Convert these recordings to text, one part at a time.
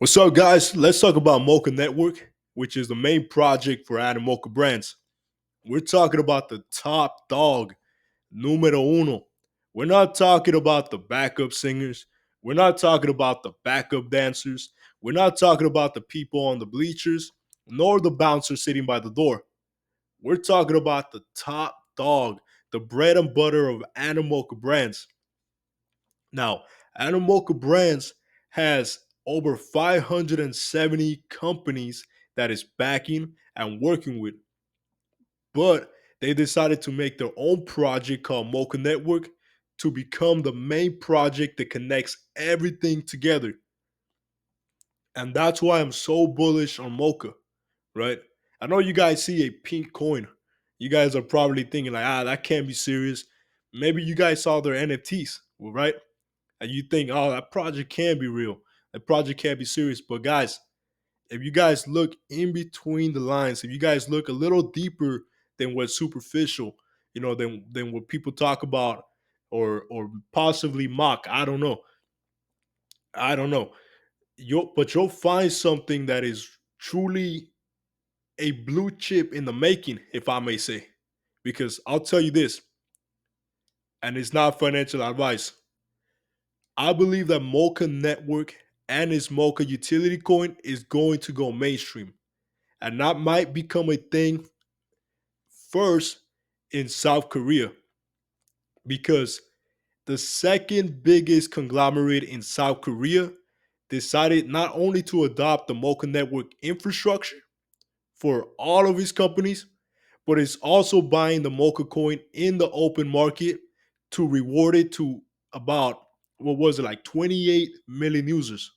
What's up, guys? Let's talk about Moca Network, which is the main project for adding Moca brands. We're talking about the top dog, numero uno. We're not talking about the backup singers. We're not talking about the backup dancers. We're not talking about the people on the bleachers, nor the bouncer sitting by the door. We're talking about the top dog, the bread and butter of Animoca brands. Now, Animoca Brands has over 570 companies that is backing and working with, but they decided to make their own project called Moca Network to become the main project that connects everything together. And that's why I'm so bullish on Mocha, right? I know you guys see a pink coin. You guys are probably thinking like, that can't be serious. Maybe you guys saw their NFTs, right? And you think, oh, that project can be real. That project can't be serious. But guys, if you guys look in between the lines, if you guys look a little deeper than what's superficial, than what people talk about or possibly mock, I don't know. I don't know. You'll find something that is truly a blue chip in the making, if I may say. Because I'll tell you this, and it's not financial advice. I believe that Mocha Network and its Mocha utility coin is going to go mainstream. And that might become a thing first in South Korea because the second biggest conglomerate in South Korea decided not only to adopt the Mocha Network infrastructure for all of its companies, but it's also buying the Mocha coin in the open market to reward it to about, what was it, like 28 million users,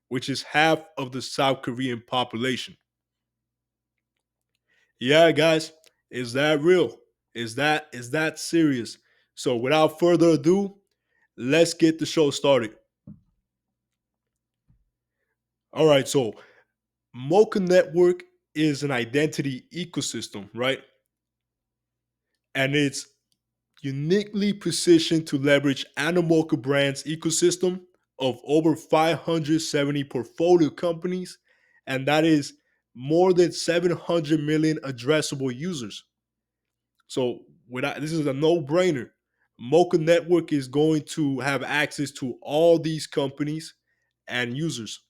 which is half of the South Korean population. Yeah, guys, is that real? Is that serious? So without further ado, let's get the show started. All right, so Mocha Network is an identity ecosystem, right? And it's uniquely positioned to leverage Animoca Brand's ecosystem of over 570 portfolio companies, and that is more than 700 million addressable users. So this is a no-brainer. Mocha Network is going to have access to all these companies and users,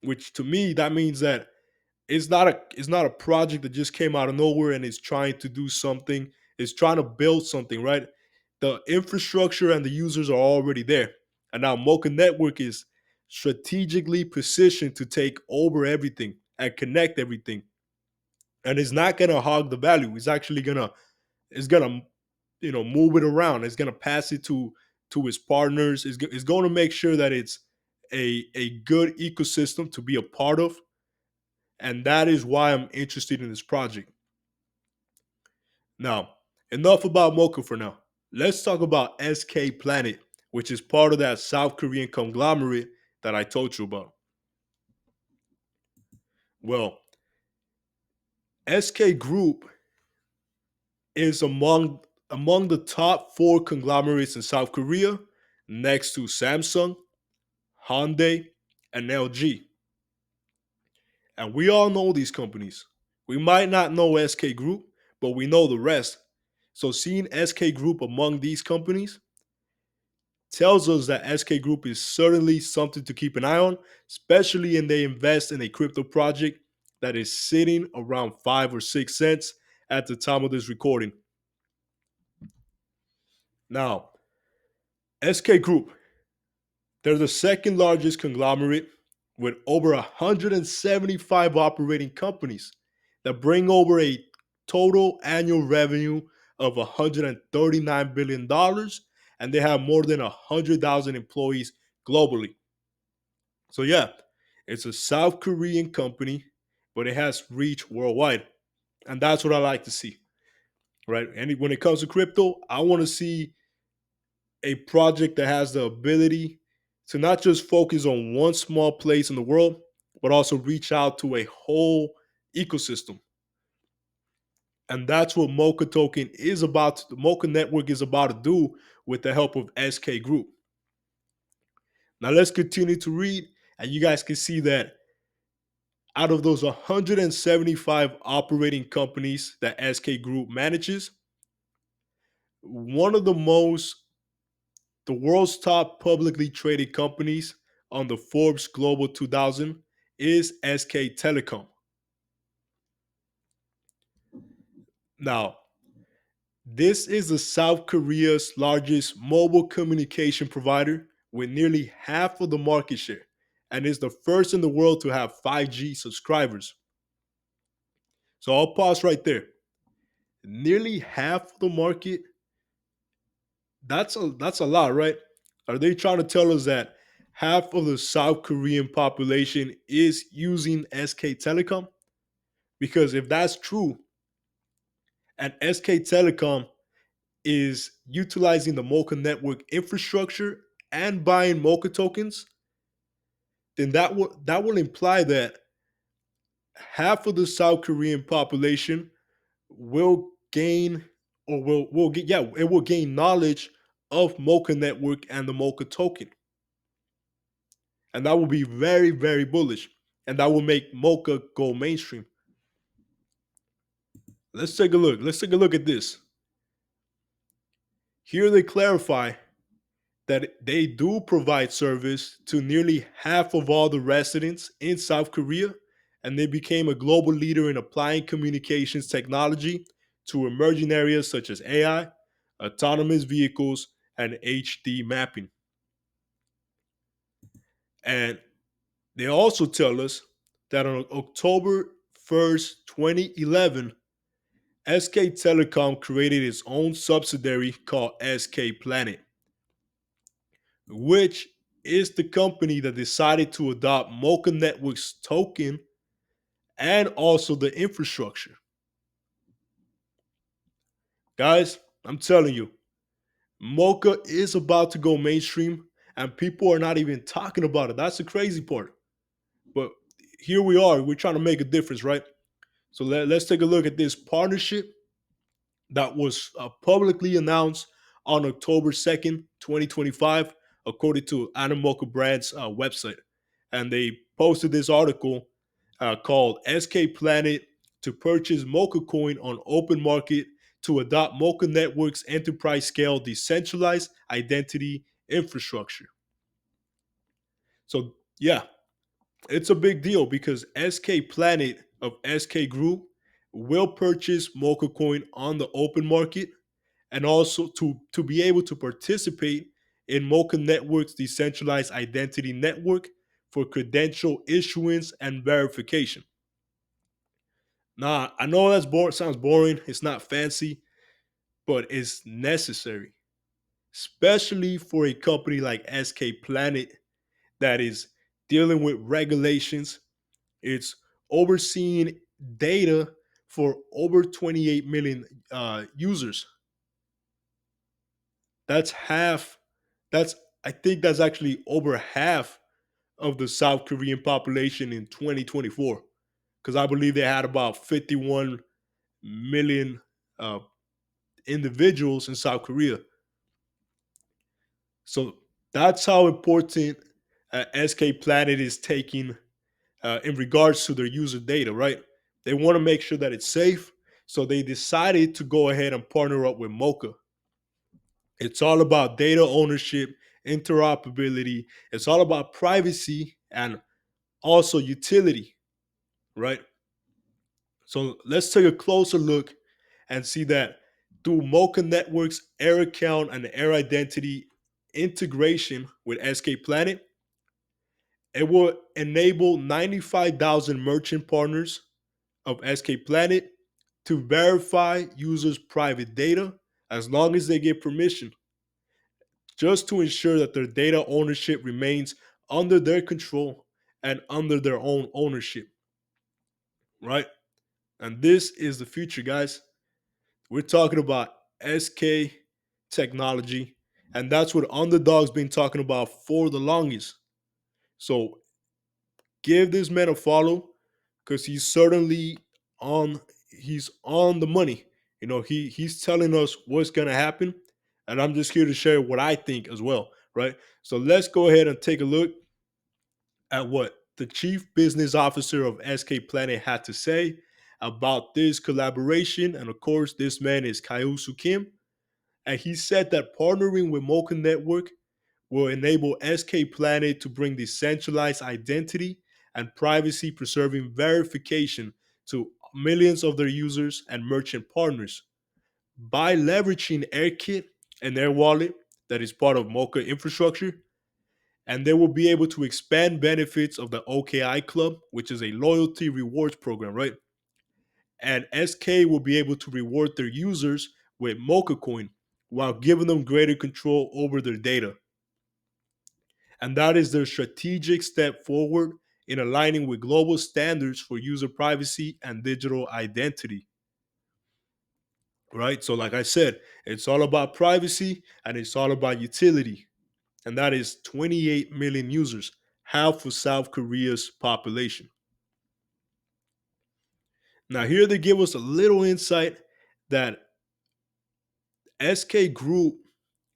which to me that means that it's not a project that just came out of nowhere and is trying to do something. It's trying to build something, right? The infrastructure and the users are already there, and now Mocha Network is strategically positioned to take over everything and connect everything, and it's not gonna hog the value. It's gonna move it around. It's gonna pass it to its partners. It's going to make sure that it's a good ecosystem to be a part of, and that is why I'm interested in this project. Now, enough about Mocha for now. Let's talk about SK Planet, which is part of that South Korean conglomerate that I told you about. Well, SK Group is among the top four conglomerates in South Korea, next to Samsung, Hyundai, and LG. And we all know these companies. We might not know SK Group, but we know the rest. So seeing SK Group among these companies tells us that SK Group is certainly something to keep an eye on, especially when they invest in a crypto project that is sitting around 5 or 6 cents at the time of this recording. Now, SK Group, they're the second largest conglomerate with over 175 operating companies that bring over a total annual revenue of $139 billion, and they have more than 100,000 employees globally. So, yeah, it's a South Korean company, but it has reach worldwide. And that's what I like to see, right? And when it comes to crypto, I want to see a project that has the ability to not just focus on one small place in the world, but also reach out to a whole ecosystem. And that's what Mocha Token is about. The Mocha Network is about to do with the help of SK Group. Now let's continue to read And you guys can see that out of those 175 operating companies that SK Group manages, one of the world's top publicly traded companies on the Forbes Global 2000 is SK Telecom. Now, this is the South Korea's largest mobile communication provider with nearly half of the market share and is the first in the world to have 5G subscribers. So I'll pause right there. Nearly half of the market, that's a lot, right? Are they trying to tell us that half of the South Korean population is using SK Telecom? Because if that's true, and SK Telecom is utilizing the Moca network infrastructure and buying Moca tokens, then that will imply that half of the South Korean population will gain or will get yeah it will gain knowledge of Mocha network and the Mocha token, and that will be very very bullish, and that will make Mocha go mainstream. Let's take a look. Let's take a look at this. Here they clarify that they do provide service to nearly half of all the residents in South Korea, and they became a global leader in applying communications technology to emerging areas such as AI, autonomous vehicles, and HD mapping. And they also tell us that on October 1st, 2011, SK Telecom created its own subsidiary called SK Planet, which is the company that decided to adopt Mocha Network's token and also the infrastructure. Guys, I'm telling you, Mocha is about to go mainstream and people are not even talking about it. That's the crazy part. But here we are. We're trying to make a difference, right? So let's take a look at this partnership that was publicly announced on October 2nd, 2025, according to Animoca Brand's website. And they posted this article called SK Planet to purchase Mocha Coin on open market to adopt Mocha Network's enterprise scale decentralized identity infrastructure. So, yeah, it's a big deal because SK Planet of SK Group will purchase Mocha Coin on the open market and also to be able to participate in Mocha Network's decentralized identity network for credential issuance and verification. Now, I know sounds boring, it's not fancy, but it's necessary, especially for a company like SK Planet that is dealing with regulations. It's overseeing data for over 28 million users. That's half. That's I think that's actually over half of the South Korean population in 2024. Because I believe they had about 51 million uh, individuals in South Korea. So that's how important SK Planet is taking in regards to their user data, right? They want to make sure that it's safe. So they decided to go ahead and partner up with Mocha. It's all about data ownership, interoperability. It's all about privacy and also utility, right? So let's take a closer look and see that through Mocha Network's Air Account and Air Identity integration with SK Planet, it will enable 95,000 merchant partners of SK Planet to verify users' private data as long as they get permission, just to ensure that their data ownership remains under their control and under their own ownership, right? And this is the future, guys. We're talking about SK technology, and that's what Underdog's been talking about for the longest. So give this man a follow because on he's on the money. He's telling us what's gonna happen, and I'm just here to share what I think as well, right? So let's go ahead and take a look at what the chief business officer of SK Planet had to say about this collaboration. And of course, this man is Kyusu Kim. And he said that partnering with Moca Network will enable SK Planet to bring decentralized identity and privacy preserving verification to millions of their users and merchant partners. By leveraging AirKit and Air Wallet, that is part of Mocha infrastructure, and they will be able to expand benefits of the OKI Club, which is a loyalty rewards program, right? And SK will be able to reward their users with Mocha Coin while giving them greater control over their data. And that is their strategic step forward in aligning with global standards for user privacy and digital identity, right? So, like I said, it's all about privacy and it's all about utility. And that is 28 million users, half of South Korea's population. Now, here they give us a little insight that SK Group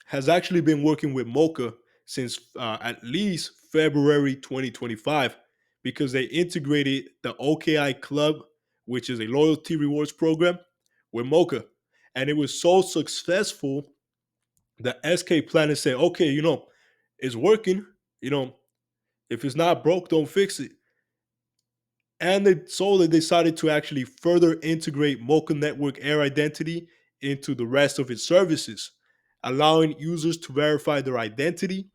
has actually been working with Mocha since at least February 2025 because they integrated the OKI Club, which is a loyalty rewards program, with Mocha. And it was so successful that SK Planet said, okay, it's working. You know, if it's not broke, don't fix it. And they decided to actually further integrate Mocha Network Air Identity into the rest of its services, allowing users to verify their identity,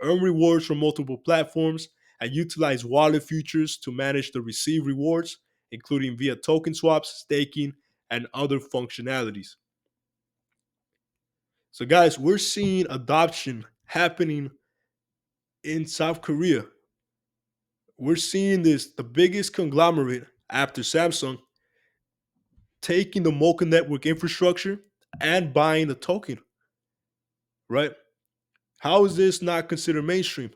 earn rewards from multiple platforms, and utilize wallet features to manage the received rewards, including via token swaps, staking, and other functionalities. So, guys, we're seeing adoption happening in South Korea. We're seeing this, the biggest conglomerate after Samsung, taking the Mocha Network infrastructure and buying the token, right? How is this not considered mainstream?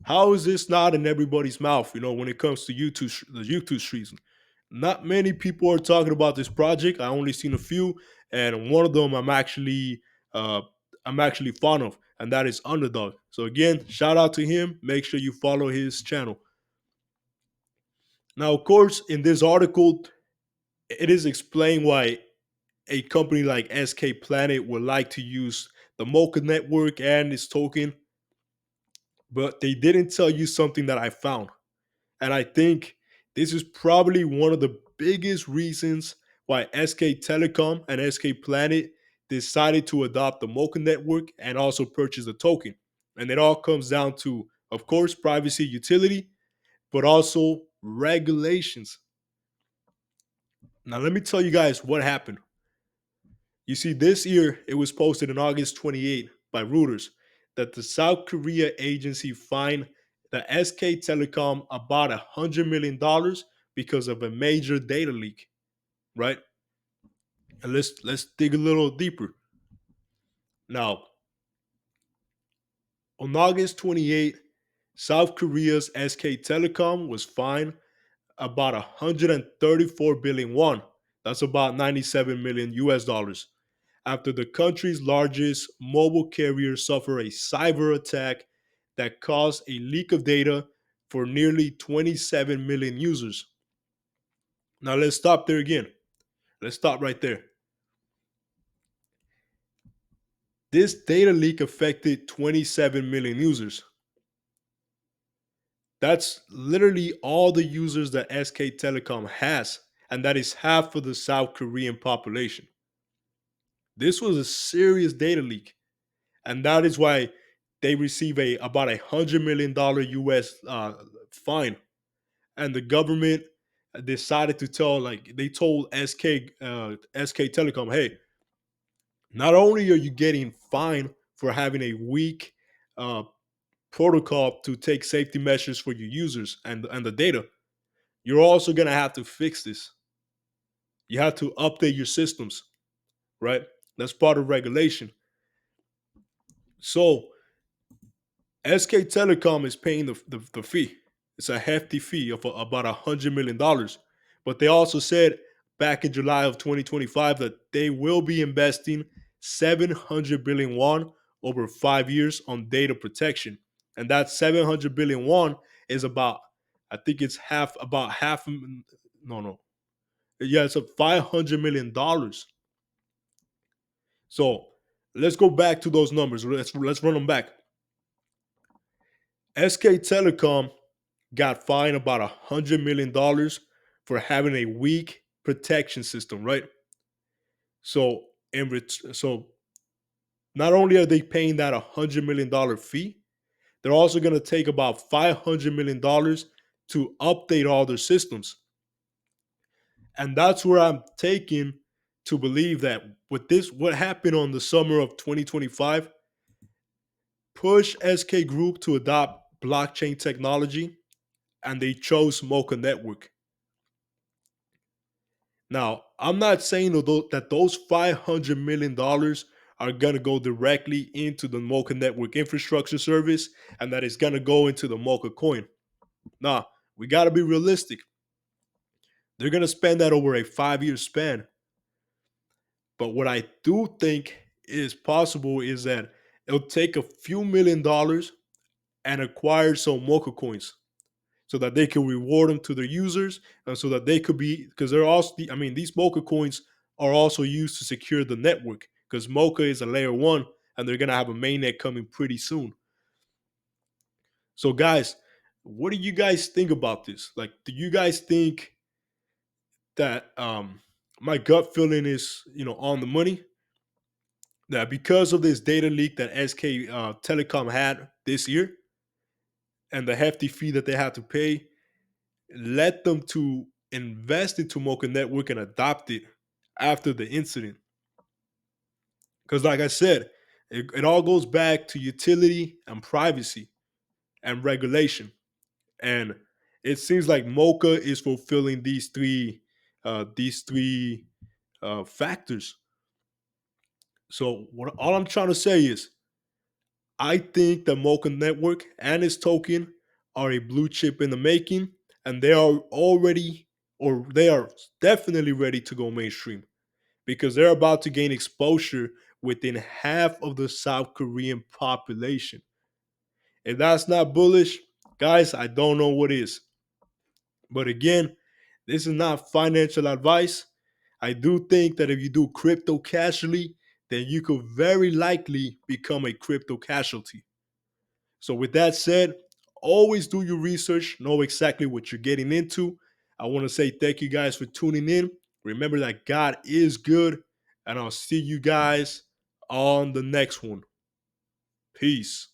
How is this not in everybody's mouth, when it comes to the YouTube streets? Not many people are talking about this project. I only seen a few, and one of them uh, I'm actually fond of, and that is Underdog. So again, shout out to him. Make sure you follow his channel. Now, of course, in this article, it is explained why a company like SK Planet would like to use the Mocha network and its token, but they didn't tell you something that I found. And I think this is probably one of the biggest reasons why SK Telecom and SK Planet decided to adopt the Mocha network and also purchase the token. And it all comes down to, of course, privacy, utility, but also regulations. Now, let me tell you guys what happened. You see, this year it was posted on August 28th by Reuters that the South Korea agency fined the SK Telecom about $100 million because of a major data leak, right? And let's dig a little deeper. Now, on August 28th, South Korea's SK Telecom was fined about 134 billion won. That's about 97 million US dollars after the country's largest mobile carrier suffered a cyber attack that caused a leak of data for nearly 27 million users. Now let's stop there again. Let's stop right there. This data leak affected 27 million users. That's literally all the users that SK Telecom has, and that is half of the South Korean population. This was a serious data leak, and that is why they receive a about $100 million US fine. And the government decided to they told SK Telecom, hey, not only are you getting fined for having a weak uh, protocol to take safety measures for your users and the data, you're also gonna have to fix this. You have to update your systems, right? That's part of regulation. So SK Telecom is paying the fee. It's a hefty fee of about $100 million. But they also said back in July of 2025 that they will be investing 700 billion won over 5 years on data protection. and that 700 billion won is about, I think it's half, no, no, yeah, it's a $500 million. So let's go back to those numbers. Let's run them back. SK Telecom got fined about $100 million for having a weak protection system, right? So so not only are they paying that $100 million fee, they're also going to take about $500 million to update all their systems. And that's where I'm taking to believe that with this, what happened on the summer of 2025, push SK Group to adopt blockchain technology, and they chose Moca Network. Now, I'm not saying that those $500 million are going to go directly into the Mocha Network infrastructure service and that it's going to go into the Mocha coin. Nah, we got to be realistic. They're going to spend that over a 5-year span. But what I do think is possible is that it'll take a few $1 million and acquire some Mocha coins so that they can reward them to their users and so that they could be, because they're also, I mean, these Mocha coins are also used to secure the network because Mocha is a layer one and they're going to have a mainnet coming pretty soon. So, guys, what do you guys think about this? Like, do you guys think that my gut feeling is, on the money? That because of this data leak that SK Telecom had this year and the hefty fee that they had to pay, led them to invest into Mocha Network and adopt it after the incident. Because, like I said, it all goes back to utility and privacy and regulation. And it seems like Mocha is fulfilling these three factors. So, all I'm trying to say is, I think the Mocha Network and its token are a blue chip in the making, and they are already, or they are definitely ready to go mainstream because they're about to gain exposure within half of the South Korean population. If that's not bullish, guys, I don't know what is. But again, this is not financial advice. I do think that if you do crypto casually, then you could very likely become a crypto casualty. So, with that said, always do your research, know exactly what you're getting into. I want to say thank you guys for tuning in. Remember that God is good, and I'll see you guys on the next one. Peace.